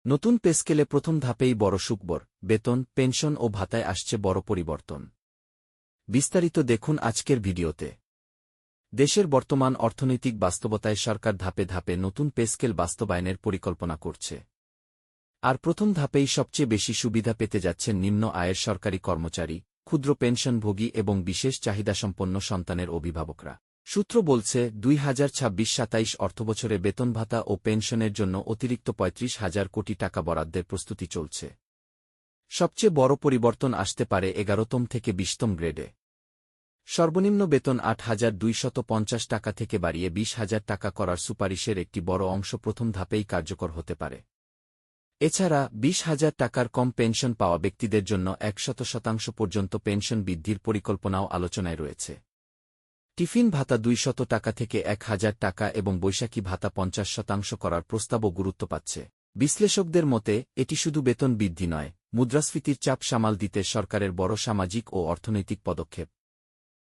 নতুন পে স্কেলে প্রথম ধাপেই বড় সুখবর, বেতন, পেনশন ও ভাতায় আসছে বড় পরিবর্তন। বিস্তারিত দেখুন আজকের ভিডিওতে। দেশের বর্তমান অর্থনৈতিক বাস্তবতায় সরকার ধাপে ধাপে নতুন পে স্কেল বাস্তবায়নের পরিকল্পনা করছে। আর প্রথম ধাপেই সবচেয়ে বেশি সুবিধা পেতে যাচ্ছেন নিম্ন আয়ের সরকারি কর্মচারী, ক্ষুদ্র পেনশনভোগী এবং বিশেষ চাহিদাসম্পন্ন সন্তানের অভিভাবকরা। সূত্র বলছে 2026-27 অর্থবছরে বেতন ভাতা ও পেনশনের জন্য অতিরিক্ত 35,000 কোটি টাকা বরাদ্দের প্রস্তুতি চলছে। সবচেয়ে বড় পরিবর্তন আসতে পারে 11তম থেকে 20তম গ্রেডে। সর্বনিম্ন বেতন 8,250 টাকা থেকে বাড়িয়ে 20,000 টাকা করার সুপারিশের একটি বড় অংশ প্রথম ধাপেই কার্যকর হতে পারে। এছাড়া 20,000 টাকার কম পেনশন পাওয়া ব্যক্তিদের জন্য 100% পর্যন্ত পেনশন বৃদ্ধির পরিকল্পনাও আলোচনায় রয়েছে। টিফিন ভাতা 200 টাকা থেকে 1,000 টাকা এবং বৈশাখী ভাতা 50% করার প্রস্তাবও গুরুত্ব পাচ্ছে। বিশ্লেষকদের মতে এটি শুধু বেতন বৃদ্ধি নয়, মুদ্রাস্ফীতির চাপ সামাল দিতে সরকারের বড় সামাজিক ও অর্থনৈতিক পদক্ষেপ।